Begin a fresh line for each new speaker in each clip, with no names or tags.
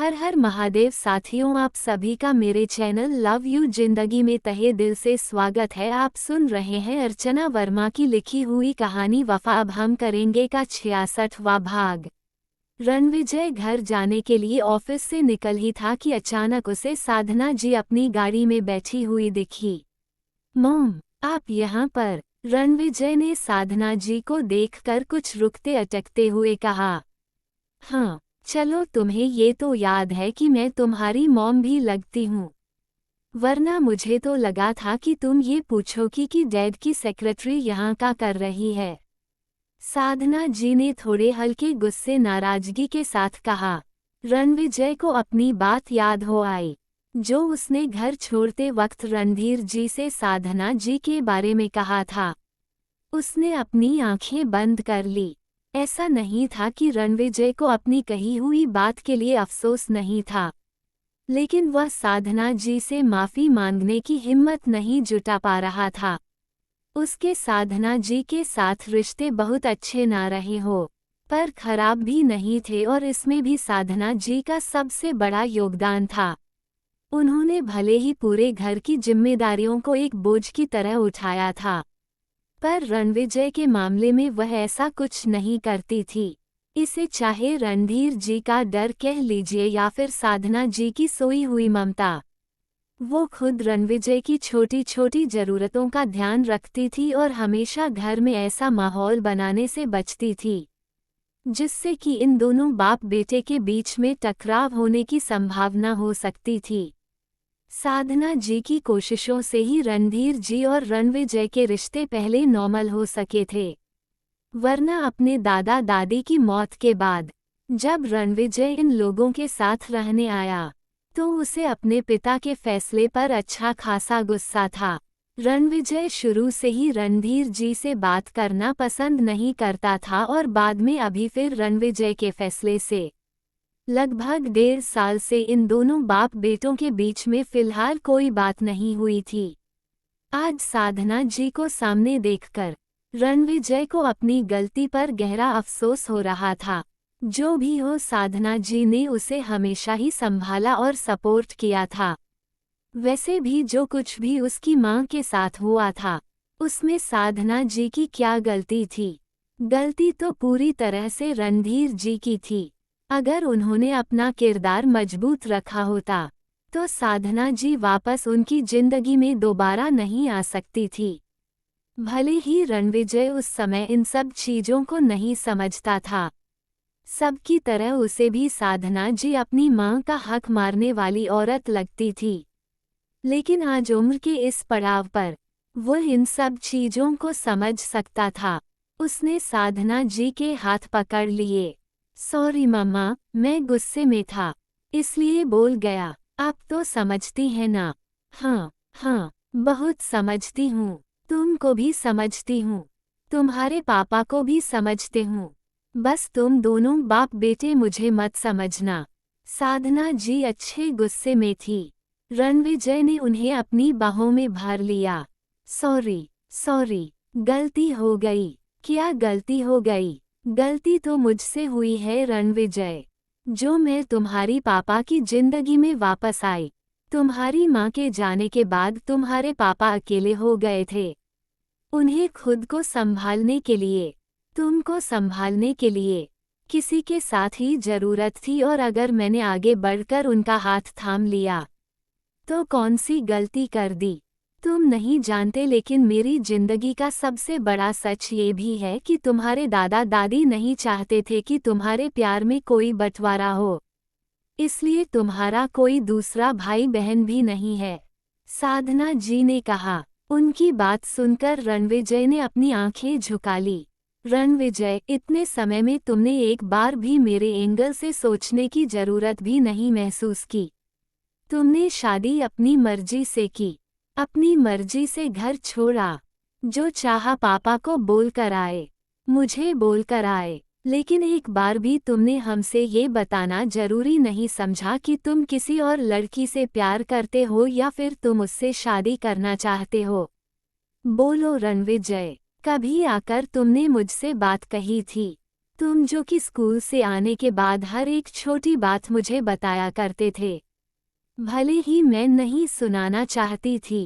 हर हर महादेव साथियों, आप सभी का मेरे चैनल लव यू जिंदगी में तहे दिल से स्वागत है। आप सुन रहे हैं अर्चना वर्मा की लिखी हुई कहानी वफा। अब हम करेंगे का 66वां भाग। रणविजय घर जाने के लिए ऑफिस से निकल ही था कि अचानक उसे साधना जी अपनी गाड़ी में बैठी हुई दिखी। मॉम, आप यहाँ पर? रणविजय ने साधना जी को देखकर कुछ रुकते अटकते हुए कहा। हाँ, चलो, तुम्हें ये तो याद है कि मैं तुम्हारी मॉम भी लगती हूँ, वरना मुझे तो लगा था कि तुम ये पूछोगी कि डैड की सेक्रेटरी यहाँ का कर रही है। साधना जी ने थोड़े हल्के गुस्से नाराजगी के साथ कहा। रणविजय को अपनी बात याद हो आई, जो उसने घर छोड़ते वक्त रणधीर जी से साधना जी के बारे में कहा था। उसने अपनी आंखें बंद कर ली। ऐसा नहीं था कि रणविजय को अपनी कही हुई बात के लिए अफसोस नहीं था, लेकिन वह साधना जी से माफ़ी मांगने की हिम्मत नहीं जुटा पा रहा था। उसके साधना जी के साथ रिश्ते बहुत अच्छे ना रहे हो, पर खराब भी नहीं थे, और इसमें भी साधना जी का सबसे बड़ा योगदान था। उन्होंने भले ही पूरे घर की जिम्मेदारियों को एक बोझ की तरह उठाया था, पर रणविजय के मामले में वह ऐसा कुछ नहीं करती थी। इसे चाहे रणधीर जी का डर कह लीजिए या फिर साधना जी की सोई हुई ममता, वो खुद रणविजय की छोटी छोटी ज़रूरतों का ध्यान रखती थी और हमेशा घर में ऐसा माहौल बनाने से बचती थी जिससे कि इन दोनों बाप बेटे के बीच में टकराव होने की संभावना हो सकती थी। साधना जी की कोशिशों से ही रणधीर जी और रणविजय के रिश्ते पहले नॉर्मल हो सके थे, वरना अपने दादा दादी की मौत के बाद जब रणविजय इन लोगों के साथ रहने आया तो उसे अपने पिता के फैसले पर अच्छा खासा गुस्सा था। रणविजय शुरू से ही रणधीर जी से बात करना पसंद नहीं करता था, और बाद में अभी फिर रणविजय के फैसले से लगभग 1.5 साल से इन दोनों बाप बेटों के बीच में फिलहाल कोई बात नहीं हुई थी। आज साधना जी को सामने देखकर रणविजय को अपनी गलती पर गहरा अफसोस हो रहा था। जो भी हो, साधना जी ने उसे हमेशा ही संभाला और सपोर्ट किया था। वैसे भी जो कुछ भी उसकी मां के साथ हुआ था, उसमें साधना जी की क्या गलती थी? गलती तो पूरी तरह से रणधीर जी की थी। अगर उन्होंने अपना किरदार मजबूत रखा होता तो साधना जी वापस उनकी जिंदगी में दोबारा नहीं आ सकती थी। भले ही रणविजय उस समय इन सब चीजों को नहीं समझता था, सबकी तरह उसे भी साधना जी अपनी मां का हक मारने वाली औरत लगती थी, लेकिन आज उम्र के इस पड़ाव पर वो इन सब चीजों को समझ सकता था। उसने साधना जी के हाथ पकड़ लिए। सॉरी मम्मा, मैं गुस्से में था इसलिए बोल गया। आप तो समझती हैं ना? हाँ हाँ, बहुत समझती हूँ, तुमको भी समझती हूँ, तुम्हारे पापा को भी समझते हूँ, बस तुम दोनों बाप बेटे मुझे मत समझना। साधना जी अच्छे गुस्से में थी। रणविजय ने उन्हें अपनी बाहों में भर लिया। सॉरी सॉरी, गलती हो गई। क्या गलती हो गई? गलती तो मुझसे हुई है रणविजय, जो मैं तुम्हारी पापा की जिंदगी में वापस आई। तुम्हारी माँ के जाने के बाद तुम्हारे पापा अकेले हो गए थे। उन्हें खुद को संभालने के लिए, तुमको संभालने के लिए किसी के साथ ही जरूरत थी, और अगर मैंने आगे बढ़कर उनका हाथ थाम लिया तो कौन सी गलती कर दी? तुम नहीं जानते, लेकिन मेरी जिंदगी का सबसे बड़ा सच ये भी है कि तुम्हारे दादा दादी नहीं चाहते थे कि तुम्हारे प्यार में कोई बंटवारा हो, इसलिए तुम्हारा कोई दूसरा भाई बहन भी नहीं है, साधना जी ने कहा। उनकी बात सुनकर रणविजय ने अपनी आंखें झुका ली। रणविजय, इतने समय में तुमने एक बार भी मेरे एंगल से सोचने की जरूरत भी नहीं महसूस की। तुमने शादी अपनी मर्जी से की, अपनी मर्जी से घर छोड़ा, जो चाहा पापा को बोल कर आए, मुझे बोल कर आए, लेकिन एक बार भी तुमने हमसे ये बताना जरूरी नहीं समझा कि तुम किसी और लड़की से प्यार करते हो या फिर तुम उससे शादी करना चाहते हो। बोलो रणविजय, कभी आकर तुमने मुझसे बात कही थी? तुम जो कि स्कूल से आने के बाद हर एक छोटी बात मुझे बताया करते थे। भले ही मैं नहीं सुनाना चाहती थी,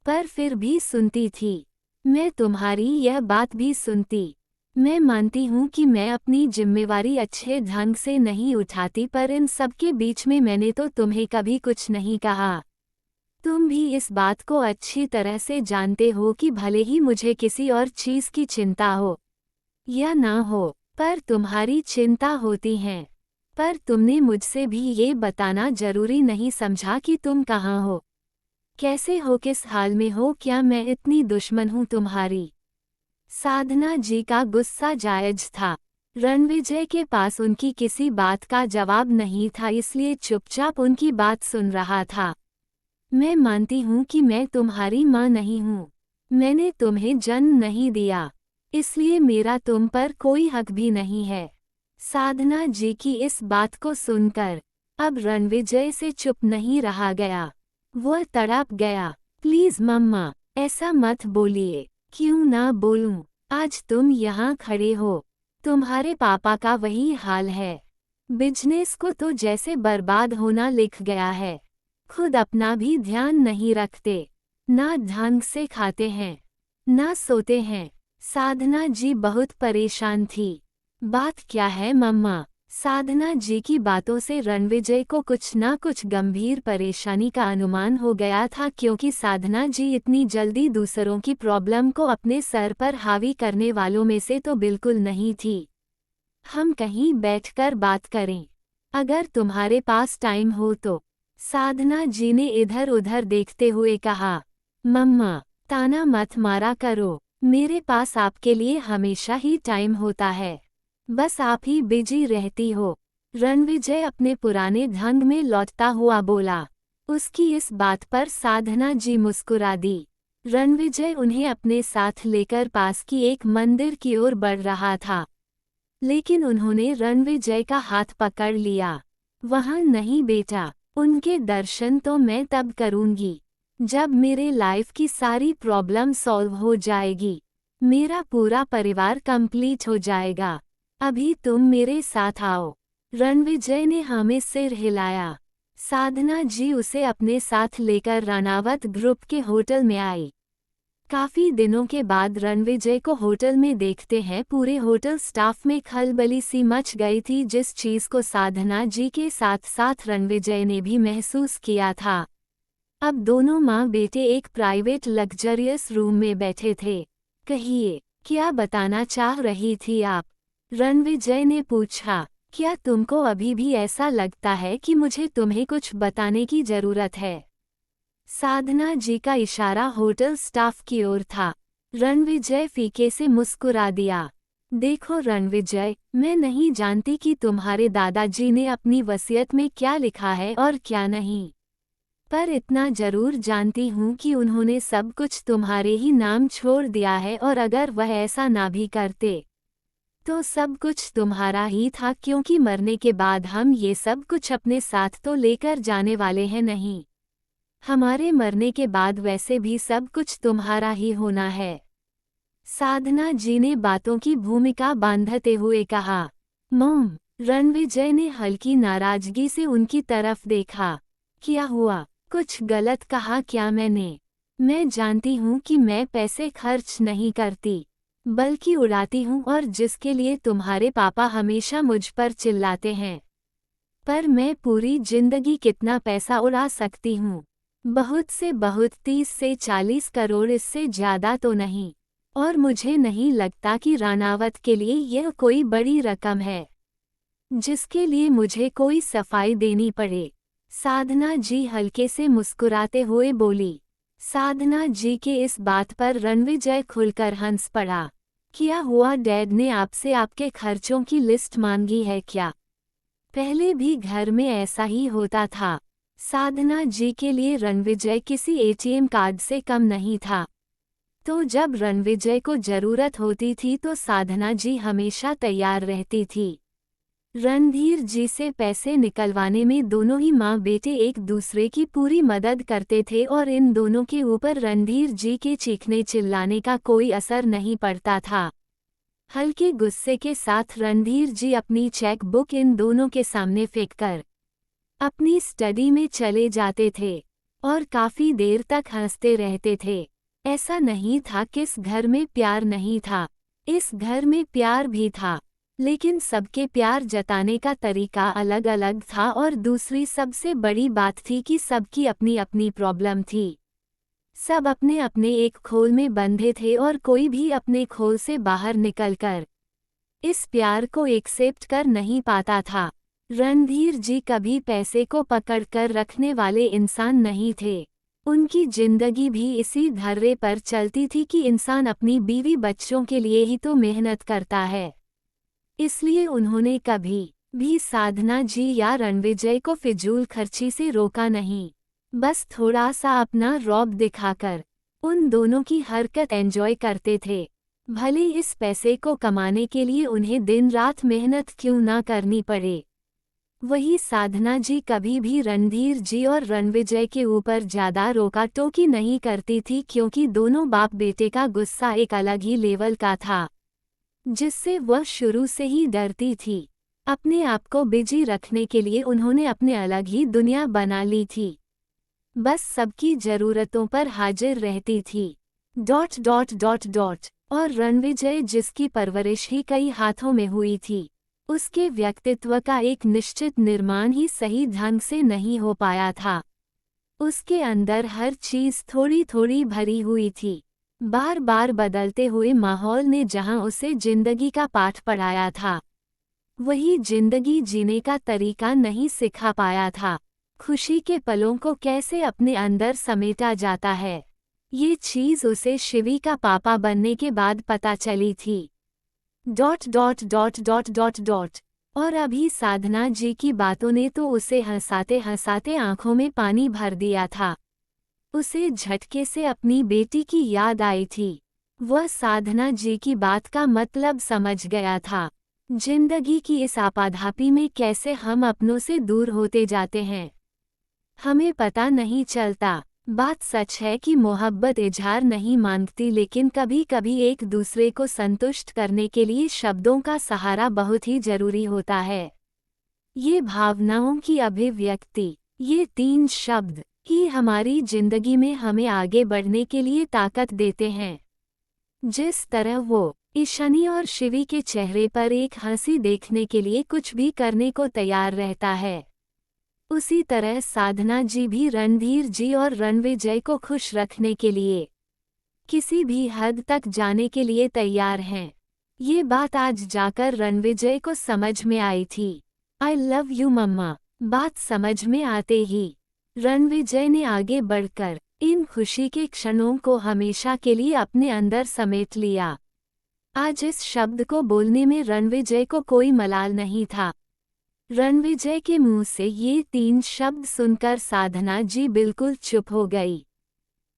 पर फिर भी सुनती थी। मैं तुम्हारी यह बात भी सुनती। मैं मानती हूँ कि मैं अपनी जिम्मेवारी अच्छे ढंग से नहीं उठाती, पर इन सब के बीच में मैंने तो तुम्हें कभी कुछ नहीं कहा। तुम भी इस बात को अच्छी तरह से जानते हो कि भले ही मुझे किसी और चीज़ की चिंता हो या ना हो, पर तुम्हारी चिंता होती है। पर तुमने मुझसे भी ये बताना जरूरी नहीं समझा कि तुम कहाँ हो, कैसे हो, किस हाल में हो। क्या मैं इतनी दुश्मन हूँ तुम्हारी? साधना जी का गुस्सा जायज था। रणविजय के पास उनकी किसी बात का जवाब नहीं था, इसलिए चुपचाप उनकी बात सुन रहा था। मैं मानती हूँ कि मैं तुम्हारी माँ नहीं हूँ। मैंने तुम्हें जन्म नहीं दिया, इसलिए मेरा तुम पर कोई हक भी नहीं है। साधना जी की इस बात को सुनकर अब रणविजय से चुप नहीं रहा गया। वह तड़प गया। प्लीज मम्मा, ऐसा मत बोलिए। क्यों ना बोलूं? आज तुम यहाँ खड़े हो, तुम्हारे पापा का वही हाल है। बिजनेस को तो जैसे बर्बाद होना लिख गया है। खुद अपना भी ध्यान नहीं रखते, ना ढंग से खाते हैं, ना सोते हैं। साधना जी बहुत परेशान थी। बात क्या है मम्मा? साधना जी की बातों से रणविजय को कुछ ना कुछ गंभीर परेशानी का अनुमान हो गया था, क्योंकि साधना जी इतनी जल्दी दूसरों की प्रॉब्लम को अपने सर पर हावी करने वालों में से तो बिल्कुल नहीं थी। हम कहीं बैठकर बात करें, अगर तुम्हारे पास टाइम हो तो। साधना जी ने इधर उधर देखते हुए कहा। मम्मा, ताना मत मारा करो, मेरे पास आपके लिए हमेशा ही टाइम होता है, बस आप ही बिजी रहती हो। रणविजय अपने पुराने ढंग में लौटता हुआ बोला। उसकी इस बात पर साधना जी मुस्कुरा दी। रणविजय उन्हें अपने साथ लेकर पास की एक मंदिर की ओर बढ़ रहा था, लेकिन उन्होंने रणविजय का हाथ पकड़ लिया। वहाँ नहीं बेटा, उनके दर्शन तो मैं तब करूँगी जब मेरे लाइफ की सारी प्रॉब्लम सॉल्व हो जाएगी, मेरा पूरा परिवार कंप्लीट हो जाएगा। अभी तुम मेरे साथ आओ। रणविजय ने हमें सिर हिलाया। साधना जी उसे अपने साथ लेकर रानावत ग्रुप के होटल में आई। काफी दिनों के बाद रणविजय को होटल में देखते हैं पूरे होटल स्टाफ में खलबली सी मच गई थी, जिस चीज को साधना जी के साथ साथ रणविजय ने भी महसूस किया था। अब दोनों माँ बेटे एक प्राइवेट लग्जरियस रूम में बैठे थे। कहिए, क्या बताना चाह रही थी आप? रणविजय ने पूछा। क्या तुमको अभी भी ऐसा लगता है कि मुझे तुम्हें कुछ बताने की जरूरत है? साधना जी का इशारा होटल स्टाफ की ओर था। रणविजय फीके से मुस्कुरा दिया। देखो रणविजय, मैं नहीं जानती कि तुम्हारे दादाजी ने अपनी वसीयत में क्या लिखा है और क्या नहीं, पर इतना जरूर जानती हूँ कि उन्होंने सब कुछ तुम्हारे ही नाम छोड़ दिया है, और अगर वह ऐसा ना भी करते तो सब कुछ तुम्हारा ही था, क्योंकि मरने के बाद हम ये सब कुछ अपने साथ तो लेकर जाने वाले हैं नहीं। हमारे मरने के बाद वैसे भी सब कुछ तुम्हारा ही होना है। साधना जी ने बातों की भूमिका बांधते हुए कहा। मॉम, रणविजय ने हल्की नाराजगी से उनकी तरफ देखा। क्या हुआ? कुछ गलत कहा क्या मैंने? मैं जानती हूँ कि मैं पैसे खर्च नहीं करती, बल्कि उड़ाती हूँ, और जिसके लिए तुम्हारे पापा हमेशा मुझ पर चिल्लाते हैं। पर मैं पूरी जिंदगी कितना पैसा उड़ा सकती हूँ? बहुत से बहुत 30 से 40 करोड़, इससे ज्यादा तो नहीं। और मुझे नहीं लगता कि रानावत के लिए यह कोई बड़ी रकम है जिसके लिए मुझे कोई सफाई देनी पड़े। साधना जी हल्के से मुस्कुराते हुए बोली। साधना जी के इस बात पर रणविजय खुलकर हंस पड़ा। क्या हुआ? डैड ने आपसे आपके खर्चों की लिस्ट मांगी है क्या? पहले भी घर में ऐसा ही होता था। साधना जी के लिए रणविजय किसी एटीएम कार्ड से कम नहीं था, तो जब रणविजय को जरूरत होती थी तो साधना जी हमेशा तैयार रहती थी। रणधीर जी से पैसे निकलवाने में दोनों ही माँ बेटे एक दूसरे की पूरी मदद करते थे, और इन दोनों के ऊपर रणधीर जी के चीखने चिल्लाने का कोई असर नहीं पड़ता था। हल्के गुस्से के साथ रणधीर जी अपनी चेक बुक इन दोनों के सामने फेंककर अपनी स्टडी में चले जाते थे और काफी देर तक हंसते रहते थे। ऐसा नहीं था कि इस घर में प्यार नहीं था, इस घर में प्यार भी था, लेकिन सबके प्यार जताने का तरीका अलग अलग था और दूसरी सबसे बड़ी बात थी कि सबकी अपनी अपनी प्रॉब्लम थी। सब अपने अपने एक खोल में बंधे थे और कोई भी अपने खोल से बाहर निकलकर इस प्यार को एक्सेप्ट कर नहीं पाता था। रणधीर जी कभी पैसे को पकड़कर रखने वाले इंसान नहीं थे। उनकी जिंदगी भी इसी धर्रे पर चलती थी कि इंसान अपनी बीवी बच्चों के लिए ही तो मेहनत करता है। इसलिए उन्होंने कभी भी साधना जी या रणविजय को फिजूल खर्ची से रोका नहीं, बस थोड़ा सा अपना रौब दिखाकर उन दोनों की हरकत एंजॉय करते थे। भले इस पैसे को कमाने के लिए उन्हें दिन रात मेहनत क्यों ना करनी पड़े। वही साधना जी कभी भी रणधीर जी और रणविजय के ऊपर ज्यादा रोका टोकी नहीं करती थी, क्योंकि दोनों बाप बेटे का गुस्सा एक अलग ही लेवल का था, जिससे वह शुरू से ही डरती थी। अपने आप को बिजी रखने के लिए उन्होंने अपने अलग ही दुनिया बना ली थी, बस सबकी जरूरतों पर हाजिर रहती थी। ... और रणविजय, जिसकी परवरिश ही कई हाथों में हुई थी, उसके व्यक्तित्व का एक निश्चित निर्माण ही सही ढंग से नहीं हो पाया था। उसके अंदर हर चीज थोड़ी थोड़ी भरी हुई थी। बार बार बदलते हुए माहौल ने जहां उसे जिंदगी का पाठ पढ़ाया था, वही जिंदगी जीने का तरीका नहीं सिखा पाया था। खुशी के पलों को कैसे अपने अंदर समेटा जाता है, ये चीज उसे शिवी का पापा बनने के बाद पता चली थी। ... और अभी साधना जी की बातों ने तो उसे हंसाते हंसाते आंखों में पानी भर दिया था। उसे झटके से अपनी बेटी की याद आई थी। वह साधना जी की बात का मतलब समझ गया था। जिंदगी की इस आपाधापी में कैसे हम अपनों से दूर होते जाते हैं, हमें पता नहीं चलता। बात सच है कि मोहब्बत इजहार नहीं मांगती, लेकिन कभी कभी एक दूसरे को संतुष्ट करने के लिए शब्दों का सहारा बहुत ही जरूरी होता है। ये भावनाओं की अभिव्यक्ति, ये 3 शब्द ही हमारी जिंदगी में हमें आगे बढ़ने के लिए ताकत देते हैं। जिस तरह वो ईशानी और शिवी के चेहरे पर एक हंसी देखने के लिए कुछ भी करने को तैयार रहता है, उसी तरह साधना जी भी रणधीर जी और रणविजय को खुश रखने के लिए किसी भी हद तक जाने के लिए तैयार हैं। ये बात आज जाकर रणविजय को समझ में आई थी। आई लव यू मम्मा बात समझ में आते ही रणविजय ने आगे बढ़कर इन खुशी के क्षणों को हमेशा के लिए अपने अंदर समेट लिया। आज इस शब्द को बोलने में रणविजय को कोई मलाल नहीं था। रणविजय के मुंह से ये 3 शब्द सुनकर साधना जी बिल्कुल चुप हो गई।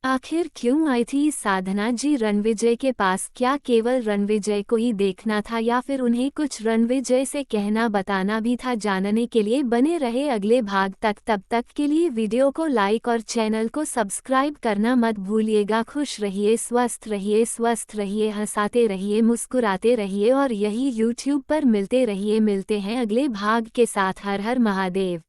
आखिर क्यों आई थी साधना जी रणविजय के पास? क्या केवल रणविजय को ही देखना था या फिर उन्हें कुछ रणविजय से कहना बताना भी था? जानने के लिए बने रहे अगले भाग तक। तब तक के लिए वीडियो को लाइक और चैनल को सब्सक्राइब करना मत भूलिएगा। खुश रहिए, स्वस्थ रहिए, हंसाते रहिए, मुस्कुराते रहिए और यही यूट्यूब पर मिलते रहिए। मिलते हैं अगले भाग के साथ। हर हर महादेव।